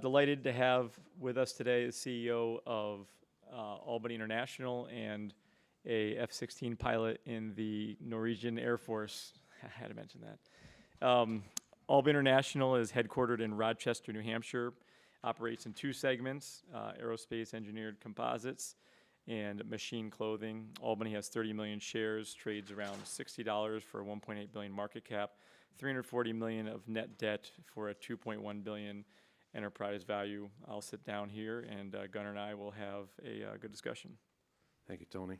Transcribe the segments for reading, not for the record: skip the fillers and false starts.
Delighted to have with us today the CEO of Albany International and a F-16 pilot in the Norwegian Air Force. I had to mention that. Albany International is headquartered in Rochester, New Hampshire, operates in two segments, aerospace engineered composites and machine clothing. Albany has 30 million shares, trades around $60 for a 1.8 billion market cap, 340 million of net debt for a 2.1 billion enterprise value. I'll sit down here and Gunnar and I will have a good discussion. Thank you, Tony.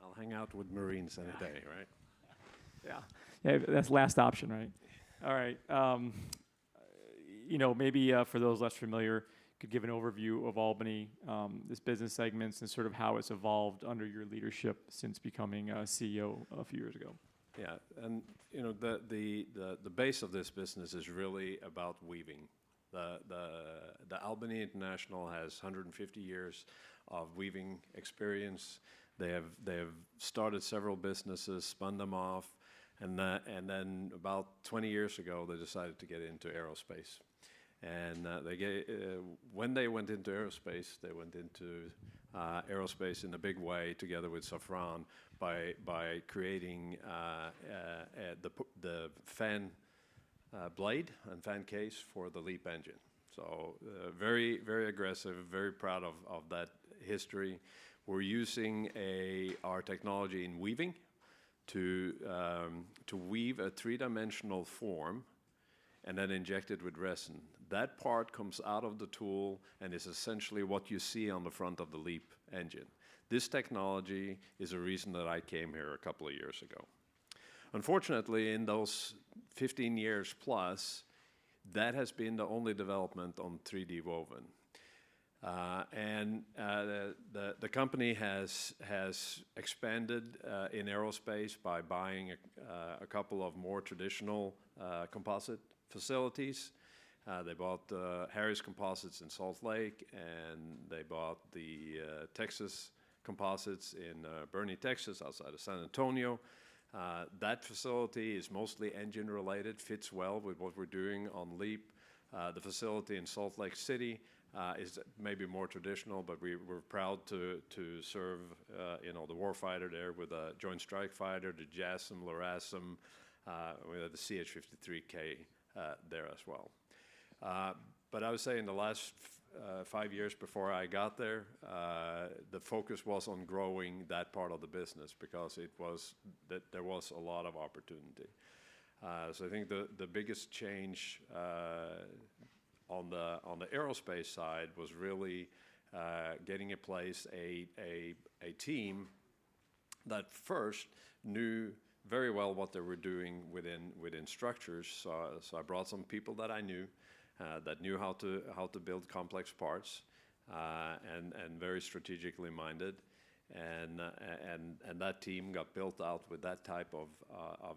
I'll hang out with Marines any day, right? Yeah, that's last option, right? All right. Maybe for those less familiar, could give an overview of Albany, this business segments, and sort of how it's evolved under your leadership since becoming CEO a few years ago. Yeah, and the base of this business is really about weaving. The Albany International has 150 years of weaving experience. They have started several businesses, spun them off, and then about 20 years ago they decided to get into aerospace. And when they went into aerospace, they went into aerospace in a big way together with Safran by creating the fan blade and fan case for the LEAP engine. So very, very aggressive, very proud of that history. We're using our technology in weaving to weave a three-dimensional form and then inject it with resin. That part comes out of the tool and is essentially what you see on the front of the LEAP engine. This technology is a reason that I came here a couple of years ago. Unfortunately, in those 15 years plus, that has been the only development on 3D woven. The company has expanded in aerospace by buying a couple of more traditional composite facilities. They bought Harris Composites in Salt Lake, and they bought the Texas Composites in Boerne, Texas, outside of San Antonio. That facility is mostly engine related, fits well with what we're doing on LEAP. The facility in Salt Lake City is maybe more traditional, but we're proud to serve the warfighter there with a Joint Strike Fighter, the JASSM, LRASM, with the CH-53K there as well. But I would say in the last 5 years before I got there, the focus was on growing that part of the business because there was a lot of opportunity. So I think the biggest change on the aerospace side was really getting in place a team that first knew very well what they were doing within structures. So I brought some people that I knew that knew how to build complex parts and very strategically minded. And that team got built out with that type of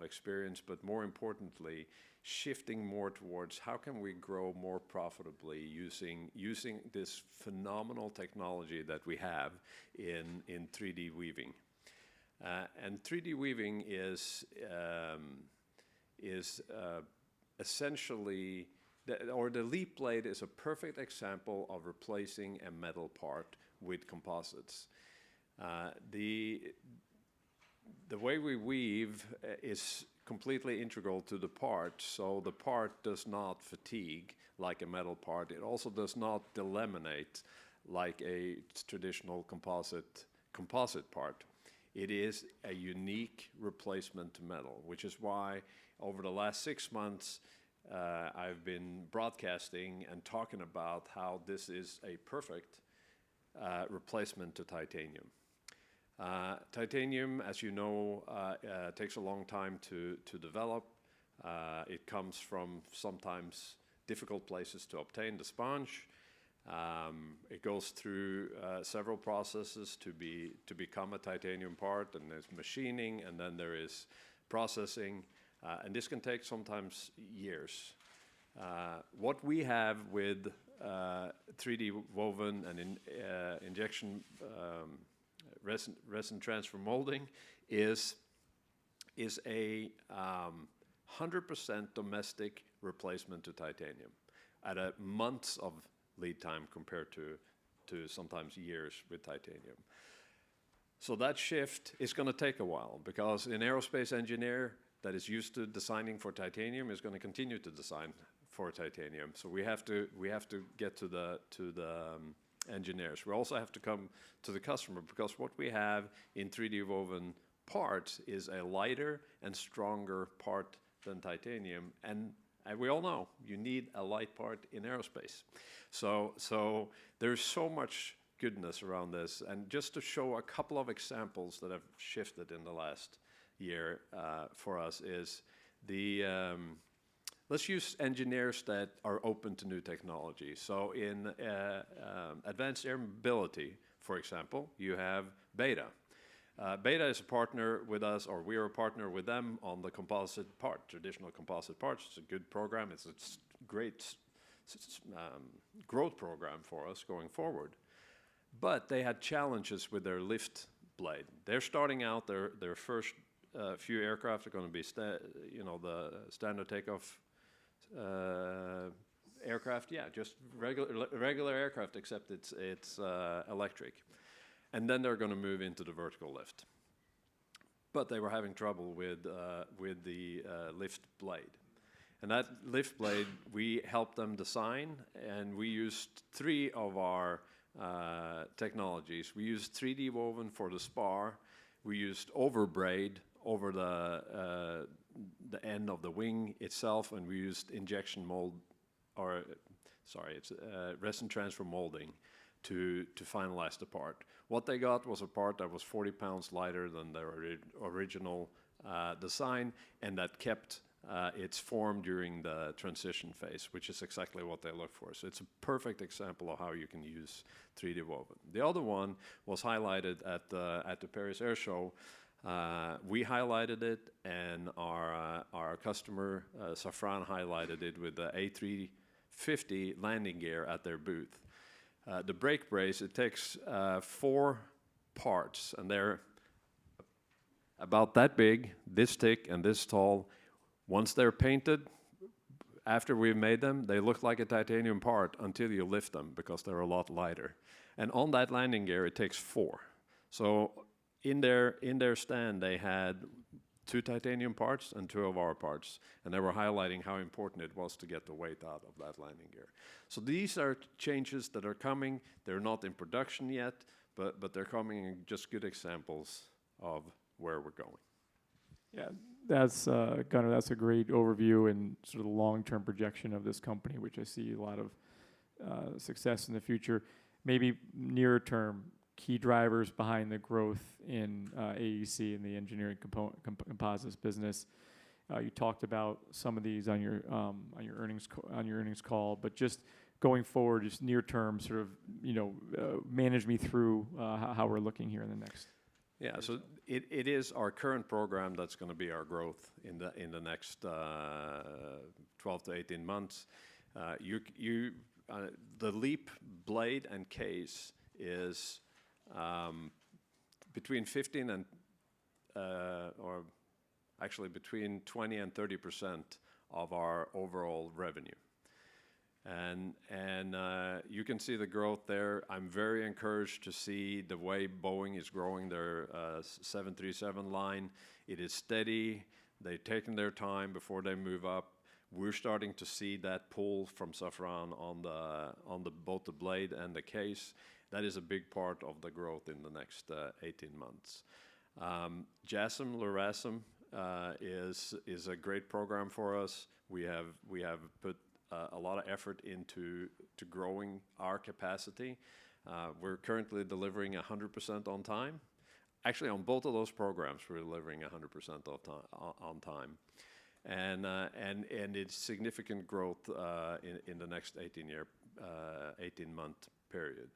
experience, but more importantly, shifting more towards how can we grow more profitably using this phenomenal technology that we have in 3D weaving. And 3D weaving is essentially, the LEAP blade is a perfect example of replacing a metal part with composites. The way we weave is completely integral to the part, so the part does not fatigue like a metal part. It also does not delaminate like a traditional composite part. It is a unique replacement to metal, which is why over the last 6 months I've been broadcasting and talking about how this is a perfect replacement to titanium. Titanium, as you know, takes a long time to develop. It comes from sometimes difficult places to obtain the sponge. It goes through several processes to become a titanium part, and there's machining, and then there is processing, and this can take sometimes years. What we have with 3D woven and injection resin transfer molding is a 100% domestic replacement to titanium at a months of lead time compared to sometimes years with titanium. So that shift is going to take a while, because an aerospace engineer that is used to designing for titanium is going to continue to design for titanium. So we have to get to the engineers. We also have to come to the customer, because what we have in 3D woven parts is a lighter and stronger part than titanium, and we all know you need a light part in aerospace. So there's so much goodness around this, and just to show a couple of examples that have shifted in the last year for us is let's use engineers that are open to new technology. So in advanced air mobility, for example, you have Beta. Beta is a partner with us, or we are a partner with them on the composite part, traditional composite parts. It's a good program. It's a great growth program for us going forward. But they had challenges with their lift blade. They're starting out, their first few aircraft are going to be the standard takeoff aircraft. Yeah, just regular aircraft, except it's electric. And then they're going to move into the vertical lift. But they were having trouble with the lift blade. And that lift blade, we helped them design, and we used 3 of our technologies. We used 3D woven for the spar. We used overbraid over the end of the wing itself, and we used injection mold, resin transfer molding to finalize the part. What they got was a part that was 40 pounds lighter than their original design, and that kept its form during the transition phase, which is exactly what they look for. So it's a perfect example of how you can use 3D woven. The other one was highlighted at the Paris Air Show. We highlighted it, and our customer, Safran, highlighted it with the A350 landing gear at their booth. The brake brace, it takes 4 parts, and they're about that big, this thick, and this tall. Once they're painted, after we've made them, they look like a titanium part until you lift them, because they're a lot lighter. And on that landing gear, it takes 4. So in their stand, they had 2 titanium parts and 2 of our parts, and they were highlighting how important it was to get the weight out of that landing gear. So these are changes that are coming. They're not in production yet, but they're coming, in just good examples of where we're going. Yeah, that's Gunnar, that's a great overview and sort of the long-term projection of this company, which I see a lot of success in the future. Maybe nearer term, key drivers behind the growth in AEC and the engineering composites business. You talked about some of these on your earnings call, but just going forward, just near term, sort of manage me through how we're looking here in the next. Yeah, so it is our current program that's going to be our growth in the next 12 to 18 months. The LEAP blade and case is between 15 and or actually between 20 and 30% of our overall revenue. And you can see the growth there. I'm very encouraged to see the way Boeing is growing their 737 line. It is steady. They've taken their time before they move up. We're starting to see that pull from Safran on both the blade and the case. That is a big part of the growth in the next 18 months. JASSM, LRASM is a great program for us. We have put a lot of effort into growing our capacity. We're currently delivering 100% on time. Actually, on both of those programs, we're delivering 100% on time. And it's significant growth in the next 18-month period.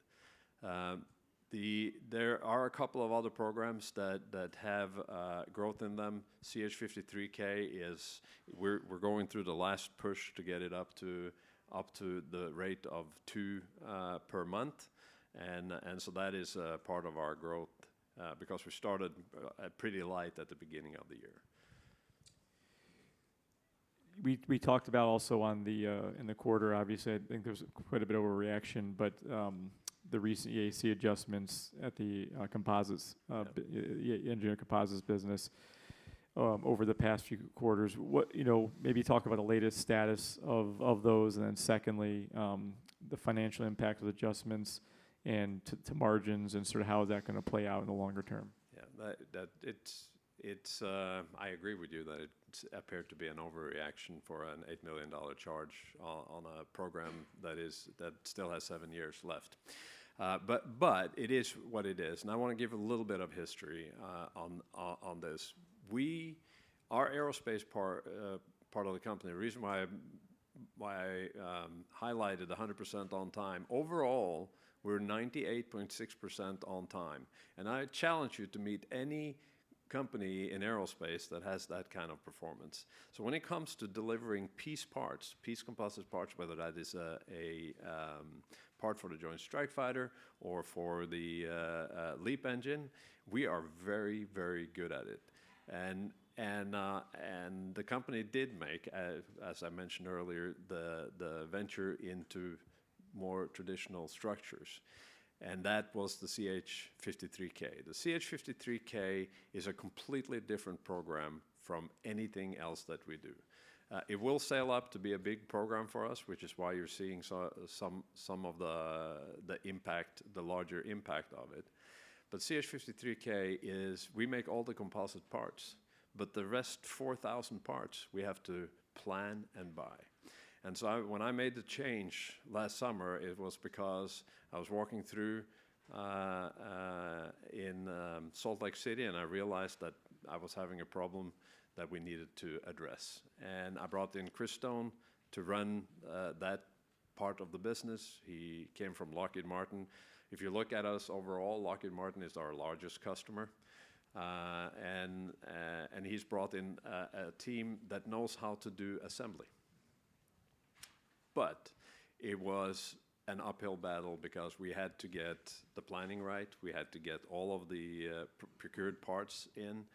There are a couple of other programs that have growth in them. CH-53K is we're going through the last push to get it up to the rate of 2 per month, and so that is part of our growth because we started pretty light at the beginning of the year. we talked about also on the in the quarter. Obviously, I think there's quite a bit of a reaction, but the recent EAC adjustments at the composites, engineering composites business over the past few quarters. What, maybe talk about the latest status of those, and then secondly, the financial impact of the adjustments and to margins, and sort of how is that going to play out in the longer term? Yeah, it's I agree with you that it appeared to be an overreaction for an $8 million charge on a program that still has 7 years left. But it is what it is, and I want to give a little bit of history on this. Our aerospace part of the company, the reason why I highlighted 100% on time, overall, we're 98.6% on time. And I challenge you to meet any company in aerospace that has that kind of performance. So when it comes to delivering piece composite parts, whether that is a part for the Joint Strike Fighter or for the LEAP engine, we are very, very good at it. And the company did make, as I mentioned earlier, the venture into more traditional structures. And that was the CH-53K. The CH-53K is a completely different program from anything else that we do. It will sail up to be a big program for us, which is why you're seeing some of the impact, the larger impact of it. But CH-53K is, we make all the composite parts, but the rest 4,000 parts we have to plan and buy. And so when I made the change last summer, it was because I was walking through in Salt Lake City, and I realized that I was having a problem that we needed to address. And I brought in Chris Stone to run that part of the business. He came from Lockheed Martin. If you look at us overall, Lockheed Martin is our largest customer. And he's brought in a team that knows how to do assembly. But it was an uphill battle because we had to get the planning right. We had to get all of the procured parts in.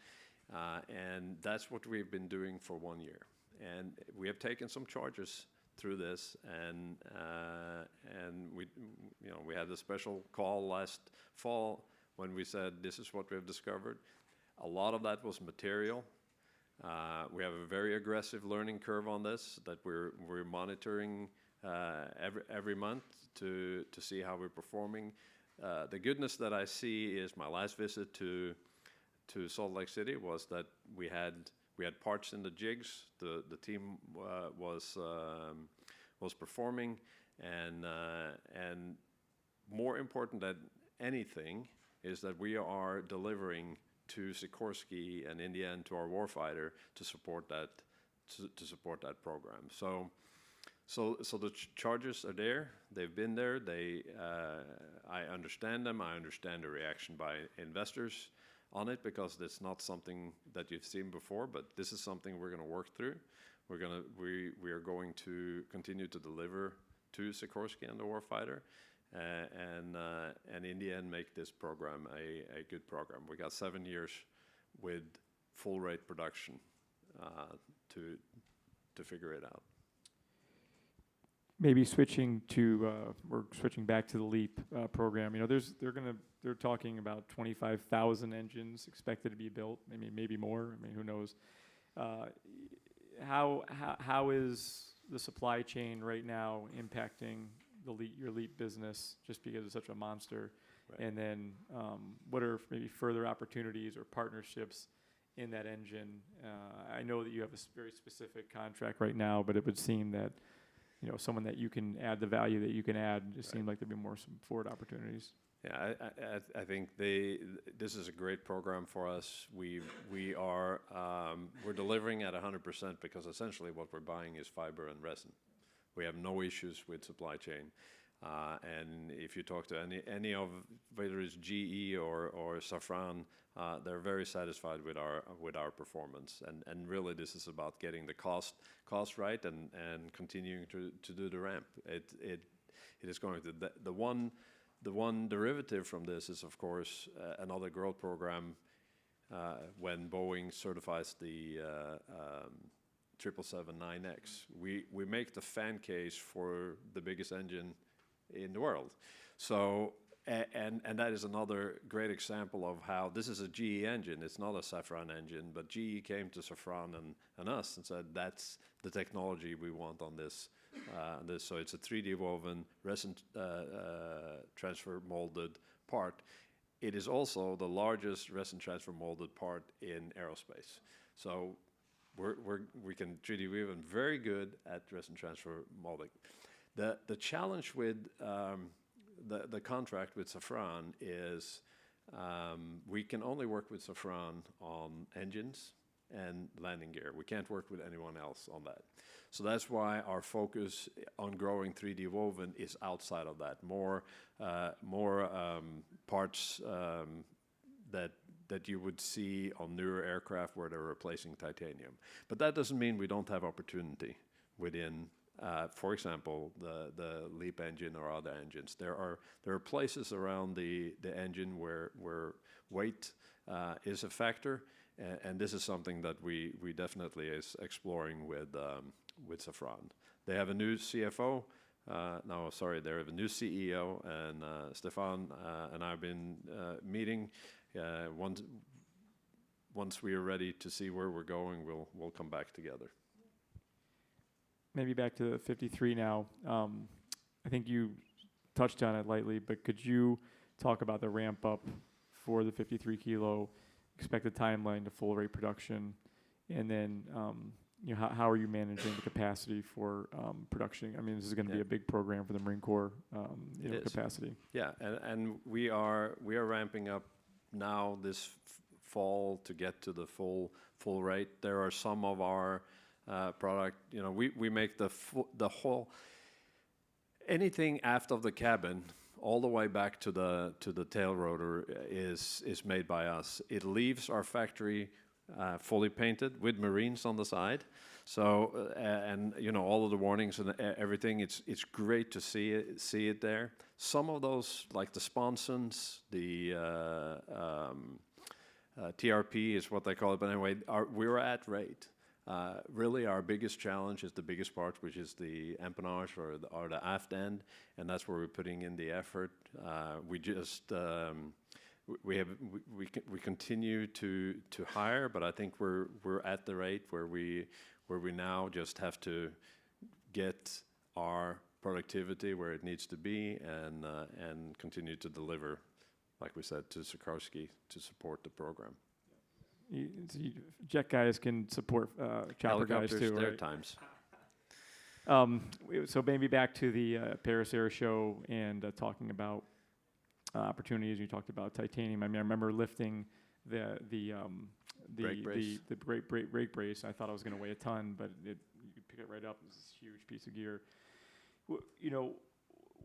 And that's what we've been doing for 1 year. And we have taken some charges through this. And we had a special call last fall when we said, this is what we've discovered. A lot of that was material. We have a very aggressive learning curve on this that we're monitoring every month to see how we're performing. The goodness that I see is my last visit to Salt Lake City was that we had parts in the jigs. The team was performing, and more important than anything is that we are delivering to Sikorsky and in the end to our warfighter to support that program. So the charges are there. They've been there. I understand them. I understand the reaction by investors on it because it's not something that you've seen before. But this is something we're going to work through. We are going to continue to deliver to Sikorsky and the warfighter. And in the end, make this program a good program. We got 7 years with full rate production to figure it out. Maybe we're switching back to the LEAP program. They're talking about 25,000 engines expected to be built, maybe more. Who knows? How is the supply chain right now impacting your LEAP business, just because it's such a monster? Right. And then what are maybe further opportunities or partnerships in that engine? I know that you have a very specific contract right now, but it would seem that someone that you can add the value that you can add, just seemed like there'd be more some forward opportunities. Yeah, I think this is a great program for us. We're delivering at 100% because essentially what we're buying is fiber and resin. We have no issues with supply chain. And if you talk to any of, whether it's GE or Safran, they're very satisfied with our performance. And really, this is about getting the cost right and continuing to do the ramp. It is going to the one derivative from this is of course another growth program when Boeing certifies the 777-9X. We make the fan case for the biggest engine in the world. So, and that is another great example of how this is a GE engine. It's not a Safran engine, but GE came to Safran and us and said, that's the technology we want on this. So it's a 3D woven resin transfer molded part. It is also the largest resin transfer molded part in aerospace. So we can 3D weave and very good at resin transfer molding. The challenge with the contract with Safran is we can only work with Safran on engines and landing gear. We can't work with anyone else on that. So that's why our focus on growing 3D woven is outside of that. More parts that you would see on newer aircraft where they're replacing titanium. But that doesn't mean we don't have opportunity within, for example, the LEAP engine or other engines. There are places around the engine where weight is a factor, and this is something that we definitely is exploring with Safran. They have a new CFO. They have a new CEO, and Stefan and I have been meeting. Once we are ready to see where we're going, we'll come back together. Maybe back to the 53 now. I think you touched on it lightly, but could you talk about the ramp up for the 53 kilo, expected timeline to full rate production, and then how are you managing the capacity for production? I mean, this is going to be a big program for the Marine Corps capacity. Yeah, and we are ramping up now this fall to get to the full rate. There are some of our product, we make the whole, anything aft of the cabin all the way back to the tail rotor is made by us. It leaves our factory fully painted with Marines on the side. So and all of the warnings and everything. It's great to see it there. Some of those, like the sponsons, the TRP is what they call it. But anyway, we're at rate. Really, our biggest challenge is the biggest part, which is the empennage or the aft end, and that's where we're putting in the effort. We just we continue to hire, but I think we're at the rate where we now just have to get our productivity where it needs to be and continue to deliver, like we said, to Sikorsky to support the program. Jet guys can support chopper guys too, there right? Times. So maybe back to the Paris Air Show and talking about opportunities. You talked about titanium. I mean, I remember lifting the brake brace. I thought I was going to weigh a ton, but you could pick it right up. It's this huge piece of gear.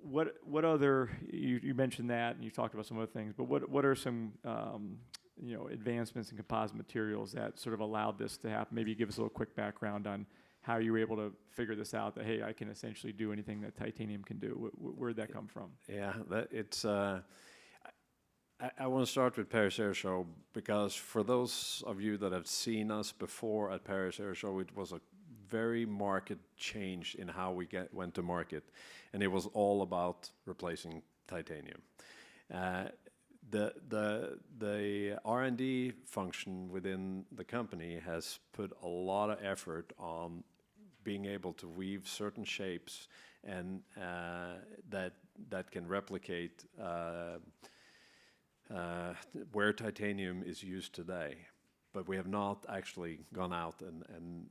What other? You mentioned that, and you talked about some other things. But what are some advancements in composite materials that sort of allowed this to happen? Maybe give us a little quick background on how you were able to figure this out, that, hey, I can essentially do anything that titanium can do. Where'd that come from? Yeah, I want to start with Paris Air Show because for those of you that have seen us before at Paris Air Show, it was a very market change in how we went to market, and it was all about replacing titanium. The R&D function within the company has put a lot of effort on being able to weave certain shapes and that can replicate where titanium is used today. But we have not actually gone out and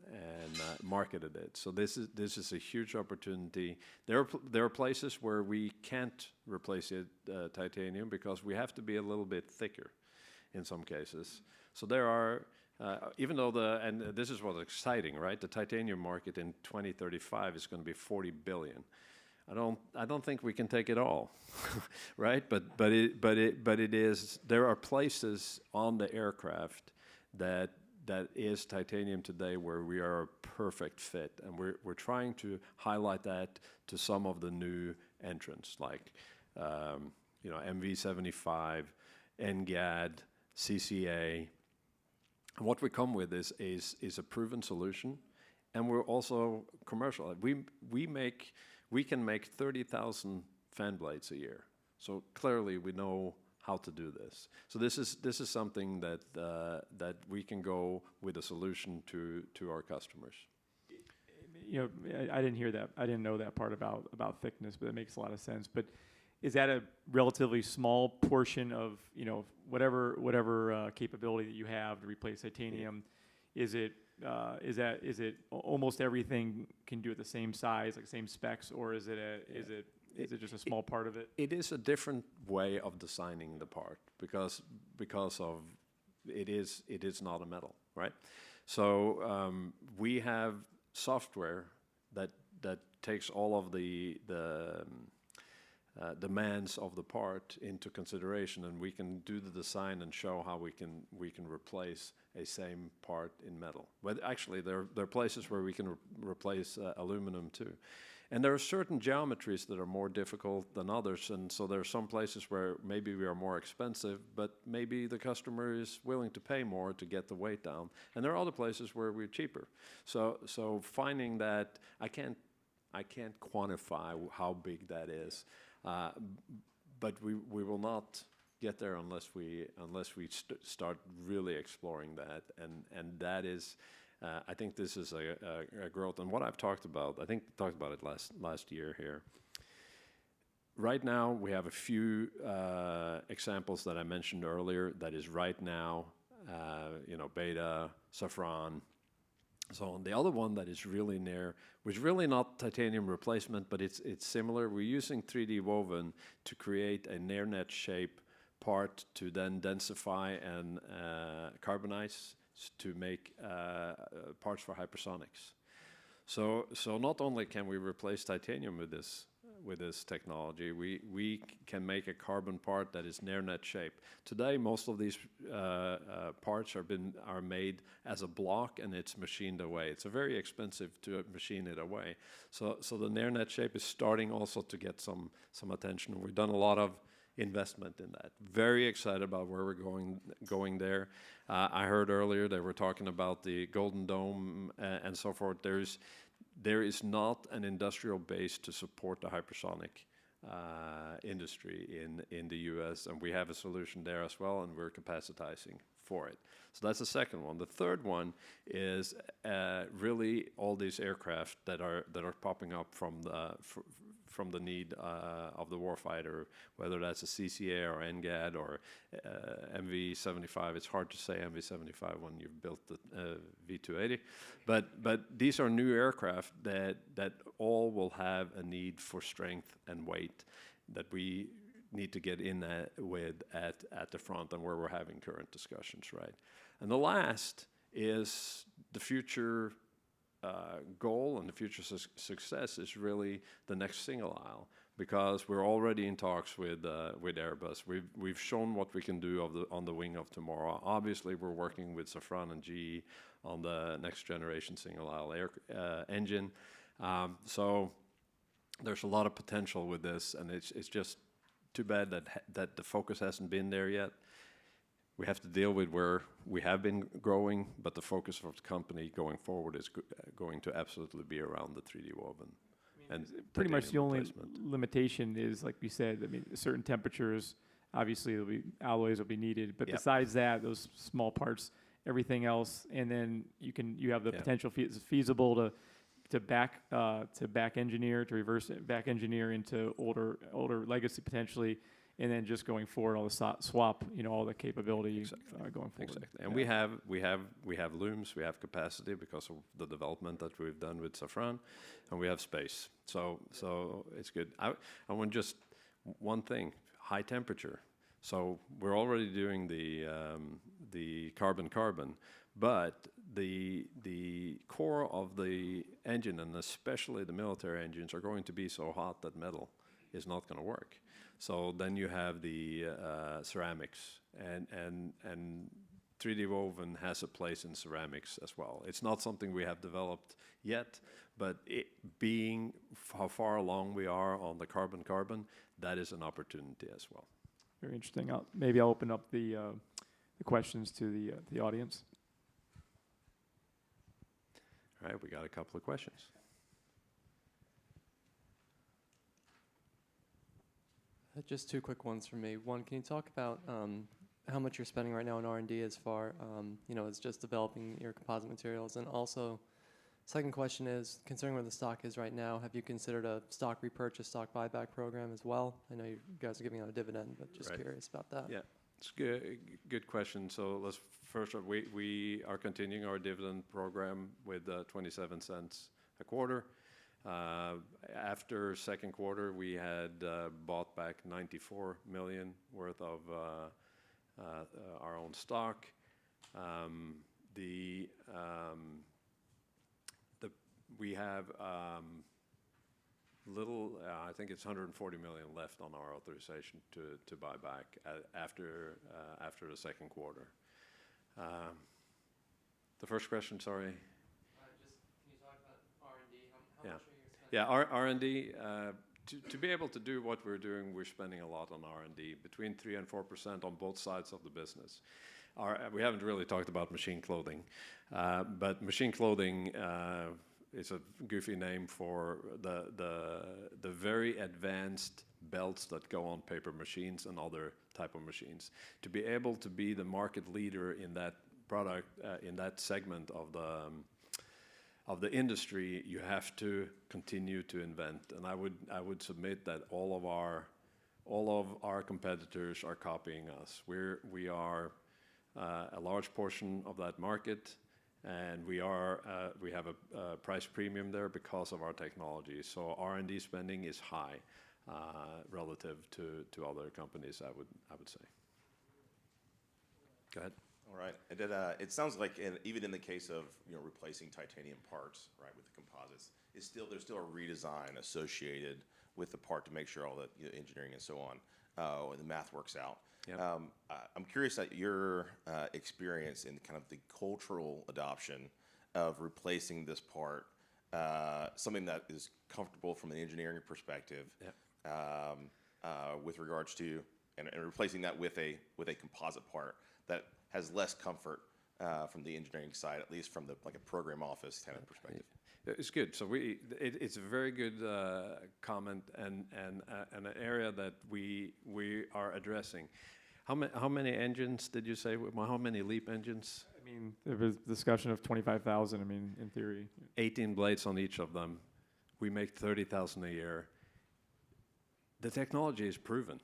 marketed it. So this is a huge opportunity. There are places where we can't replace it titanium because we have to be a little bit thicker, in some cases. So there are even though and this is what's exciting, right? The titanium market in 2035 is going to be $40 billion. I don't think we can take it all, right? But it is. There are places on the aircraft that is titanium today where we are a perfect fit, and we're trying to highlight that to some of the new entrants like MV75, NGAD, CCA. And what we come with is a proven solution, and we're also commercial. We can make 30,000 fan blades a year. So clearly we know how to do this. So this is something that that we can go with a solution to our customers. You know, I didn't hear that. I didn't know that part about thickness, but it makes a lot of sense. But is that a relatively small portion of, you know, whatever capability that you have to replace titanium? Is it almost everything can do it the same size, like same specs, or is it just a small part of it? It is a different way of designing the part because of it is not a metal, right? So we have software that takes all of the demands of the part into consideration, and we can do the design and show how we can replace a same part in metal. But actually, there are places where we can replace aluminum too. And there are certain geometries that are more difficult than others, and so there are some places where maybe we are more expensive, but maybe the customer is willing to pay more to get the weight down. And there are other places where we're cheaper. So finding that, I can't quantify how big that is, but we will not get there unless we start really exploring that, and that is. I think this is a growth, and what I've talked about, I think I talked about it last year here. Right now, we have a few examples that I mentioned earlier. That is right now, Beta, Safran, so on. The other one that is really near, was really not titanium replacement, but it's similar. We're using 3D woven to create a near net shape part to then densify and carbonize to make parts for hypersonics. So not only can we replace titanium with this technology, we can make a carbon part that is near net shape. Today, most of these parts are made as a block, and it's machined away. It's very expensive to machine it away. So the near net shape is starting also to get some attention. We've done a lot of investment in that. Very excited about where we're going there. I heard earlier they were talking about the Golden Dome and so forth. There is not an industrial base to support the hypersonic industry in the U.S., and we have a solution there as well, and we're capacitizing for it. So that's the second one. The third one is really all these aircraft that are popping up from the need of the warfighter, whether that's a CCA or NGAD or MV-75. It's hard to say MV-75 when you've built the V-280, but these are new aircraft that all will have a need for strength and weight that we need to get in with at the front, and where we're having current discussions, right? And the last is the future goal, and the future success is really the next single aisle, because we're already in talks with Airbus. We've shown what we can do on the wing of tomorrow. Obviously, we're working with Safran and GE on the next generation single aisle engine. So there's a lot of potential with this, and it's just too bad that the focus hasn't been there yet. We have to deal with where we have been growing, but the focus of the company going forward is going to absolutely be around the 3D woven. And pretty much the only limitation is, like we said, I mean, certain temperatures, obviously alloys will be needed, but besides that, those small parts, everything else, and then you have the potential, it's feasible to back engineer, to reverse back engineer into older legacy potentially, and then just going forward, all the swap, all the capability going forward. Exactly, and we have looms, we have capacity because of the development that we've done with Safran, and we have space. So it's good. I want just one thing: high temperature. So we're already doing the carbon, but the core of the engine, and especially the military engines, are going to be so hot that metal is not going to work. So then you have the ceramics, and 3D woven has a place in ceramics as well. It's not something we have developed yet, but being how far along we are on the carbon, that is an opportunity as well. Very interesting. Maybe I'll open up the questions to the audience. All right, we got a couple of questions. Just two quick ones from me. One, can you talk about how much you're spending right now in R&D as far, as just developing your composite materials? And also, second question is, considering where the stock is right now, have you considered a stock repurchase, stock buyback program as well? I know you guys are giving out a dividend, but just curious about that. Yeah, it's good question. So let's first, we are continuing our dividend program with 27 cents a quarter. After second quarter, we had bought back 94 million worth of our own stock. We have I think it's 140 million left on our authorization to buy back after the second quarter. The first question, sorry. Just can you talk about R&D? How Yeah. much are you spending? Yeah, our R&D, to be able to do what we're doing, we're spending a lot on R&D, between 3 and 4% on both sides of the business. We haven't really talked about machine clothing, but machine clothing is a goofy name for the very advanced belts that go on paper machines and other type of machines. To be able to be the market leader in that product, in that segment of the industry, you have to continue to invent. And I would submit that all of our competitors are copying us. We are a large portion of that market, and we have a price premium there because of our technology. So R&D spending is high relative to other companies, I would say. Go ahead. All right. And then, it sounds like even in the case of replacing titanium parts, right, with the composites, there's still a redesign associated with the part to make sure all the engineering and so on, and the math works out. Yep. I'm curious at your experience in kind of the cultural adoption of replacing this part, something that is comfortable from an engineering perspective. Yep. With regards to and replacing that with a composite part that has less comfort from the engineering side, at least from a program office kind of perspective. It's good. So it's a very good comment and an area that we are addressing. How many engines did you say? How many LEAP engines? I mean, there was discussion of 25,000. I mean, in theory. 18 blades on each of them. We make 30,000 a year. The technology is proven.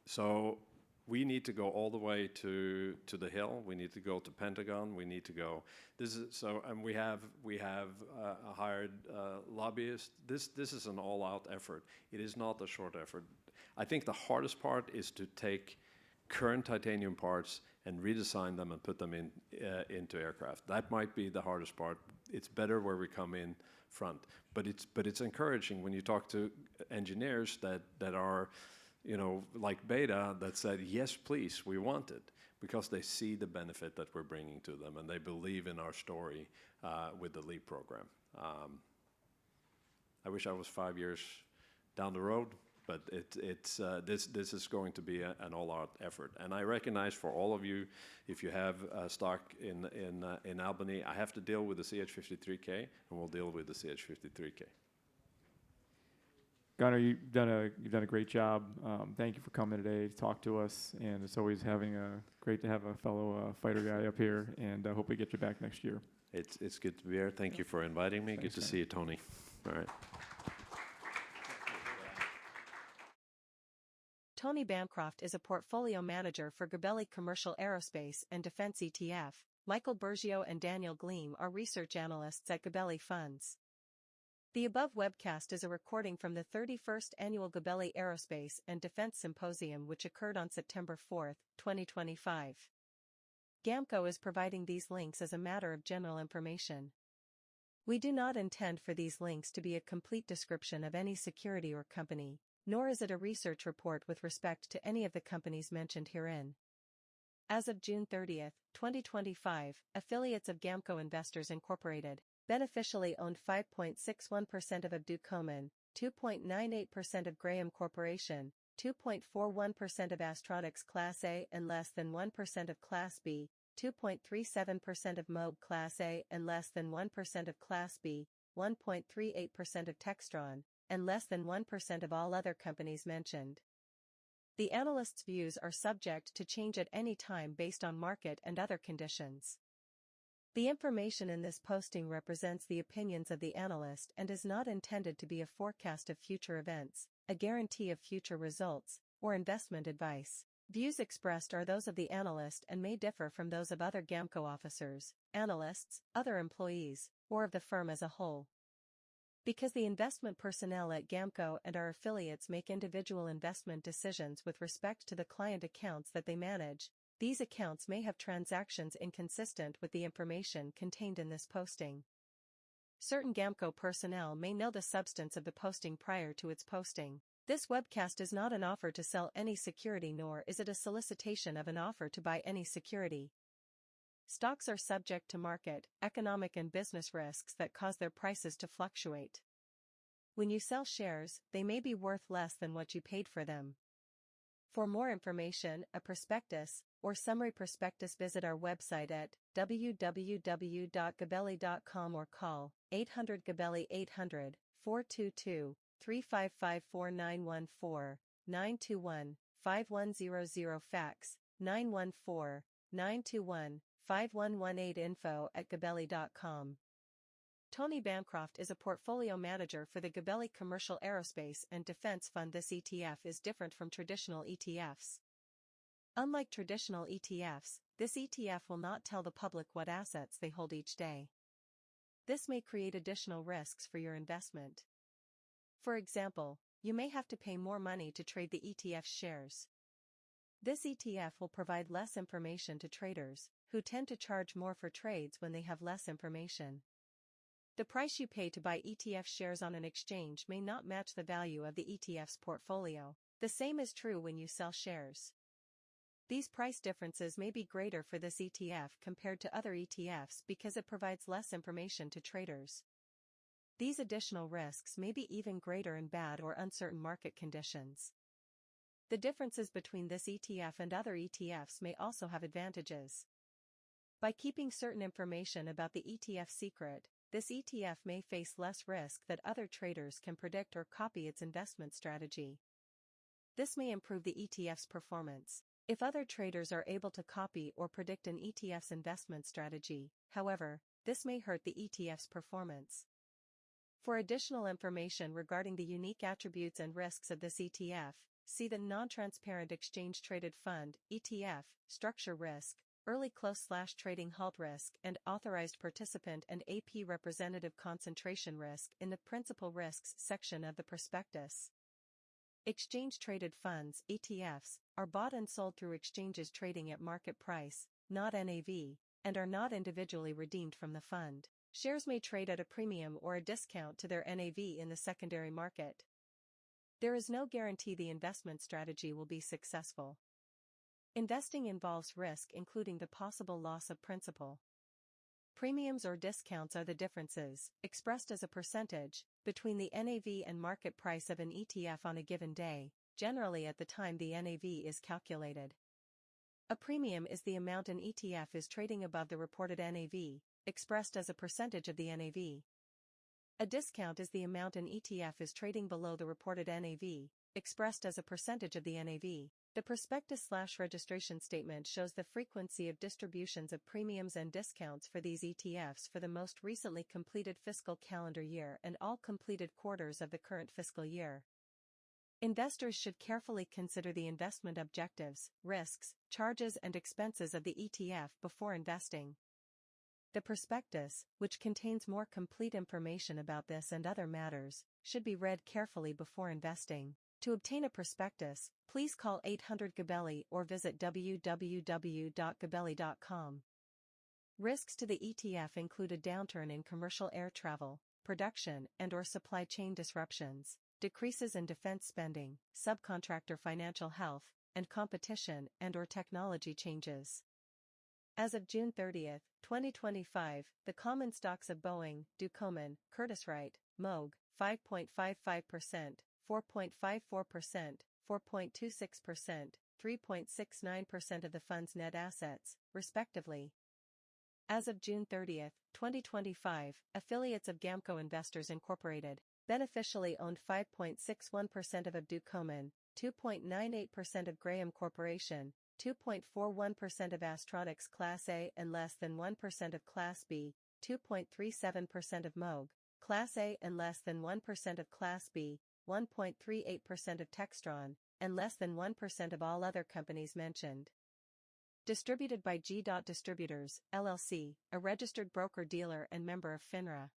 So we need to go all the way to the Hill. We need to go to Pentagon. We need to go. And we have hired lobbyists. This is an all-out effort. It is not a short effort. I think the hardest part is to take current titanium parts and redesign them and put them into aircraft. That might be the hardest part. It's better where we come in front. But it's encouraging when you talk to engineers that are, like Beta, that said, yes, please, we want it, because they see the benefit that we're bringing to them, and they believe in our story with the LEAP program. I wish I was 5 years down the road, but this is going to be an all-out effort. And I recognize for all of you, if you have stock in Albany, I have to deal with the CH-53K, and we'll deal with the CH-53K. Gunnar, you've done a great job. Thank you for coming today to talk to us, and it's always great to have a fellow fighter guy up here, and I hope we get you back next year. It's good to be here. Thank you for inviting me. Thanks, good to see you, Tony. All right. Tony Bancroft is a portfolio manager for Gabelli Commercial Aerospace and Defense ETF. Michael Bergio and Daniel Gleam are research analysts at Gabelli Funds. The above webcast is a recording from the 31st Annual Gabelli Aerospace and Defense Symposium, which occurred on September 4, 2025. GAMCO is providing these links as a matter of general information. We do not intend for these links to be a complete description of any security or company, nor is it a research report with respect to any of the companies mentioned herein. As of June 30, 2025, affiliates of GAMCO Investors Incorporated beneficially owned 5.61% of Abdu Koman, 2.98% of Graham Corporation, 2.41% of Astronautics Class A and less than 1% of Class B, 2.37% of Moog Class A and less than 1% of Class B, 1.38% of Textron, and less than 1% of all other companies mentioned. The analyst's views are subject to change at any time based on market and other conditions. The information in this posting represents the opinions of the analyst and is not intended to be a forecast of future events, a guarantee of future results, or investment advice. Views expressed are those of the analyst and may differ from those of other GAMCO officers, analysts, other employees, or of the firm as a whole. Because the investment personnel at GAMCO and our affiliates make individual investment decisions with respect to the client accounts that they manage, these accounts may have transactions inconsistent with the information contained in this posting. Certain GAMCO personnel may know the substance of the posting prior to its posting. This webcast is not an offer to sell any security, nor is it a solicitation of an offer to buy any security. Stocks are subject to market, economic and business risks that cause their prices to fluctuate. When you sell shares, they may be worth less than what you paid for them. For more information, a prospectus, or summary prospectus, visit our website at www.gabelli.com or call 800 Gabelli 800 422 355 914 921 5100 fax 914 921 5118 info@gabelli.com. Tony Bancroft is a portfolio manager for the Gabelli Commercial Aerospace and Defense Fund. This ETF is different from traditional ETFs. Unlike traditional ETFs, this ETF will not tell the public what assets they hold each day. This may create additional risks for your investment. For example, you may have to pay more money to trade the ETF shares. This ETF will provide less information to traders, who tend to charge more for trades when they have less information. The price you pay to buy ETF shares on an exchange may not match the value of the ETF's portfolio. The same is true when you sell shares. These price differences may be greater for this ETF compared to other ETFs because it provides less information to traders. These additional risks may be even greater in bad or uncertain market conditions. The differences between this ETF and other ETFs may also have advantages. By keeping certain information about the ETF secret, this ETF may face less risk that other traders can predict or copy its investment strategy. This may improve the ETF's performance if other traders are able to copy or predict an ETF's investment strategy. However, this may hurt the ETF's performance. For additional information regarding the unique attributes and risks of this ETF, see the Non-Transparent Exchange Traded Fund (ETF) Structure Risk, Early Close/Trading Halt Risk, and Authorized Participant and AP Representative Concentration Risk in the Principal Risks section of the prospectus. Exchange-traded funds (ETFs) are bought and sold through exchanges trading at market price, not NAV, and are not individually redeemed from the fund. Shares may trade at a premium or a discount to their NAV in the secondary market. There is no guarantee the investment strategy will be successful. Investing involves risk, including the possible loss of principal. Premiums or discounts are the differences, expressed as a percentage, between the NAV and market price of an ETF on a given day, generally at the time the NAV is calculated. A premium is the amount an ETF is trading above the reported NAV, expressed as a percentage of the NAV. A discount is the amount an ETF is trading below the reported NAV, expressed as a percentage of the NAV. The prospectus/registration statement shows the frequency of distributions of premiums and discounts for these ETFs for the most recently completed fiscal calendar year and all completed quarters of the current fiscal year. Investors should carefully consider the investment objectives, risks, charges, and expenses of the ETF before investing. The prospectus, which contains more complete information about this and other matters, should be read carefully before investing. To obtain a prospectus, please call 800 Gabelli or visit www.gabelli.com. Risks to the ETF include a downturn in commercial air travel, production and/or supply chain disruptions, decreases in defense spending, subcontractor financial health, and competition and/or technology changes. As of June 30, 2025, the common stocks of Boeing, Ducommun, Curtiss-Wright, Moog, 5.55%, 4.54%, 4.26%, 3.69% of the fund's net assets, respectively. As of June 30, 2025, affiliates of Gamco Investors Incorporated beneficially owned 5.61% of Ducoman, 2.98% of Graham Corporation, 2.41% of Astronics Class A and less than 1% of Class B, 2.37% of Moog, Class A and less than 1% of Class B, 1.38% of Textron, and less than 1% of all other companies mentioned. Distributed by G. Distributors, LLC, a registered broker-dealer and member of FINRA.